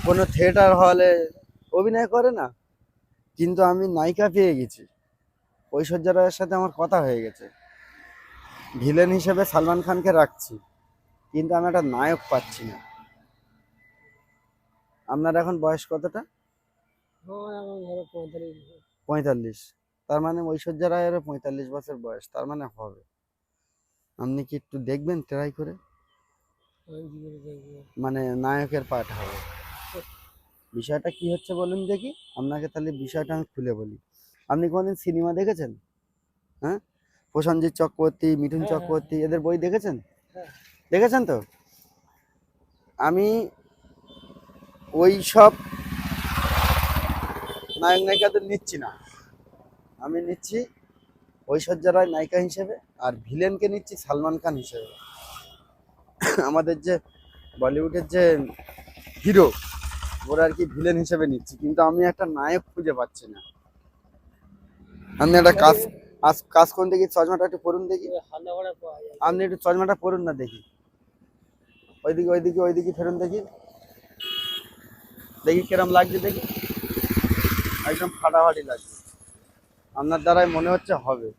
কোনো থিয়েটার হলে অভিনয় করে না, কিন্তু আমি নায়িকা পেয়ে গেছি। ঐশ্বর্যা রায়ের সাথে আমার কথা হয়ে গেছে, ভিলেন হিসেবে সালমান খানকে রাখছি, কিন্তু আমি একটা নায়ক পাচ্ছি না। আপনার এখন বয়স কতটা? আমার এখন ধরো 45। 45। তার মানে ঐশ্বর্যা রায়েরও 45 বছর বয়স, তার মানে হবে। আপনি কি একটু দেখবেন ট্রাই করে? আমি কি করে দেখবো? মানে নায়কের পাঠ হবে। বিষয়টা কি হচ্ছে বলুন দেখি, আপনাকে তাহলে বিষয়টা আমি খুলে বলি। আপনি কোনোদিন সিনেমা দেখেছেন? হ্যাঁ, প্রসেনজিৎ চক্রবর্তী, মিঠুন হ্যাঁ, হ্যাঁ, চক্রবর্তী, এদের বই দেখেছেন? হ্যাঁ। দেখেছেন তো? আমি ওই সব নায়ক নায়িকাদের নিচ্ছি না, আমি নিচ্ছি ঐশ্বর্যা রায় নায়িকা হিসেবে, আর ভিলেনকে নিচ্ছি সালমান খান হিসেবে। আমাদের যে বলিউডের যে হিরো, ওরা আর কি ভিলেন হিসেবে নিচ্ছি, কিন্তু আমি একটা নায়ক খুঁজে পাচ্ছি না। আপনি একটা কাজ কাজ করুন দেখি, চশমাটা একটু পরুন দেখি। ওই হালনা ভাড়া পাওয়া যায়। আপনি একটু চশমাটা পরুন না দেখি, ওইদিকে ওইদিকে ওইদিকে ফেরুন দেখি, দেখি কিরম লাগছে দেখি। একদম ফাটাফাটি লাগছে, আপনার দ্বারাই মনে হচ্ছে হবে।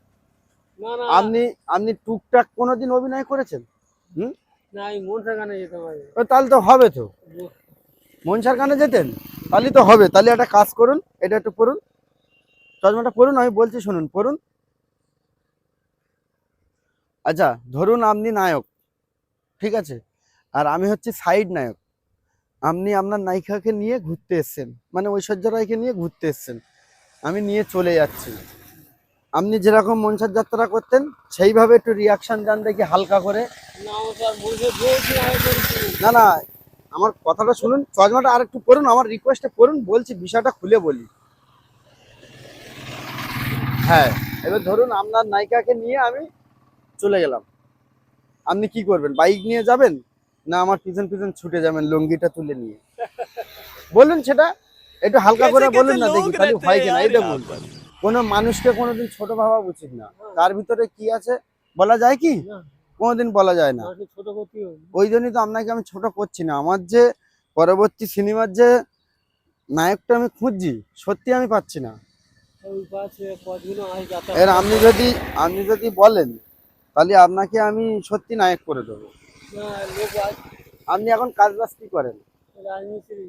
না, না, আপনি আপনি টুকটাক কোনোদিন অভিনয় করেছেন? হুম, না, আমি মনসার গানে যেতাম আগে। তাহলে তো হবে তো। মনসার গানে যেতেন? তাহলে তো হবে। তাহলে একটা কাজ করুন, এটা একটু পড়ুন, চশমাটা পড়ুন, আমি বলছি শুনুন, পড়ুন। আচ্ছা, ধরুন আপনি নায়ক, ঠিক আছে, আর আমি হচ্ছে সাইড নায়ক। আপনি আপনার নায়িকাকে নিয়ে ঘুরতে এসছেন, মানে ঐশ্বর্যা রায়কে নিয়ে ঘুরতে এসছেন, আমি নিয়ে চলে যাচ্ছি। আপনি যেরকম মনসার যাত্রা করতেন সেইভাবে একটু রিয়াকশন দেন দেখি, হালকা করে। না, আমার তো আর মনসা বলছি আগে করেছি। না না, আমার কথাটা শুনুন, চশমাটা আর একটু পড়ুন, আমার রিকোয়েস্টে পড়ুন, বলছি বিষয়টা খুলে বলি। হ্যাঁ, এবার ধরুন আপনার নায়িকাকে নিয়ে আমি চলে গেলাম, আপনি কি করবেন? বাইক নিয়ে যাবেন, না আমার পিছন পিছন ছুটে যাবেন লুঙ্গিটা তুলে নিয়ে? বলুন সেটা, একটু হালকা করে বলুন না দেখি, তাহলে হয় কিনা। এই দেখুন, কোনো মানুষকে কোনোদিন ছোট ভাবা উচিত না, তার ভিতরে কি আছে বলা যায় কি? না, কোনোদিন বলা যায় না। মানুষকে ছোট করতে হবে। ওই জন্যই তো আপনাকে আমি ছোট করছি না, আমার যে পরবর্তী সিনেমার যে নায়কটা আমি খুঁজছি, সত্যি আমি পাচ্ছি না। ওই পাশে কতগুলো আজ যাতায়াত এর করে। আপনি যদি বলেন, তাহলে আপনাকে আমি সত্যি নায়ক করে দেবো। না, লোক আজ আপনি এখন কাজ বাজ কি করেন? রাজমিস্ত্রি।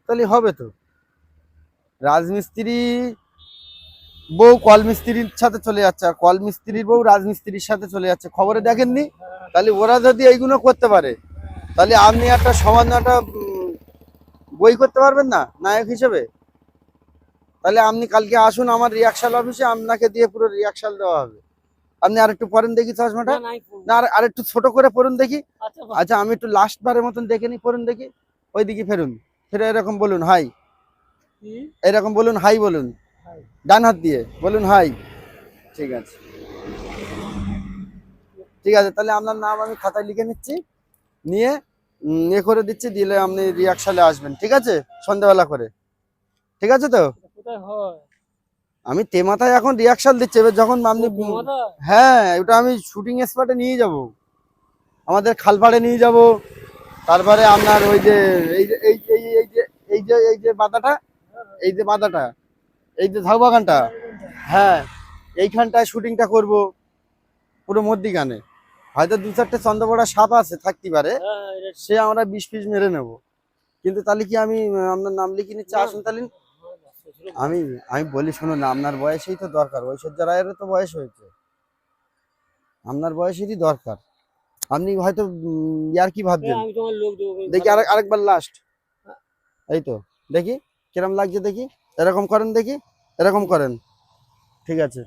তাহলে হবে তো। রাজমিস্ত্রি বউ কল মিস্ত্রির সাথে চলে যাচ্ছে, আর কল মিস্ত্রির বউ রাজমিস্ত্রির সাথে চলে যাচ্ছে, খবরে দেখেননি? তাহলে ওরা যদি এইগুলো করতে পারে, তাহলে আপনি একটা সামান্য একটা বই করতে পারবেন না নায়ক হিসেবে? তাহলে আপনি কালকে আসুন আমার রিয়াকশাল অফিসে, আপনাকে দিয়ে পুরো রিয়াকশাল দেওয়া হবে। আপনি আর একটু পরেন দেখি চশমাটা, না, নাই করবো। না আর একটু ছোট করে পড়ুন দেখি। আচ্ছা, আচ্ছা, আমি একটু লাস্ট বারের মতন দেখে নি, পড়ুন দেখি। ওইদিকে ফেরুন, ফিরে এরকম বলুন হাই, কি? এরকম বলুন হাই, বলুন হাই। ডান হাত দিয়ে বলুন হাই। ঠিক আছে, ঠিক আছে, তাহলে আপনার নাম আমি খাতায় লিখে নিচ্ছি, নিয়ে এ করে দিচ্ছি, দিলে আপনি রিয়াকশালে আসবেন, ঠিক আছে, সন্ধ্যাবেলা করে। ঠিক আছে তো? এটা কোথায় হয়? আমি তেমাথায় এখন রিয়াকশাল দিচ্ছি, এবার যখন ও আপনি তেমাদা? হ্যাঁ, ওটা আমি শুটিং স্পটে নিয়ে যাব, আমাদের খালপাড়ে নিয়ে যাব। তারপরে আপনার ওই যে এই যে এই যে এই যে এই যে এই যে বাদাটা, এই যে বাদাটা, এই যে ঝাউ বাগানটা, হ্যাঁ, এইখানটায় শুটিংটা করব, পুরো মধ্যিখানে। হয়তো দু চারটে চন্দ্রপড়া সাপ আছে থাকতে পারে, হ্যাঁ, এটা সে আমরা 20 পিস মেরে নেব। কিন্তু তাহলে কি আমি আপনার নাম লিখে নিচ্ছি, না, আসুন তাহলে। শ্বশুর আমি আমি বলি শুনুন না, আপনার বয়সেই তো দরকার, ঐশ্বর্যা রায়েরও তো বয়স হয়েছে, আপনার বয়সেরই দরকার। আপনি হয়তো ইয়ার কি ভাবছেন। আমি তোমার লোক দেবো দেখি ভালো। আরেকবার লাস্ট, এই তো, দেখি কিরম লাগছে দেখি, এরকম করেন দেখি, এরকম করেন, ঠিক আছে।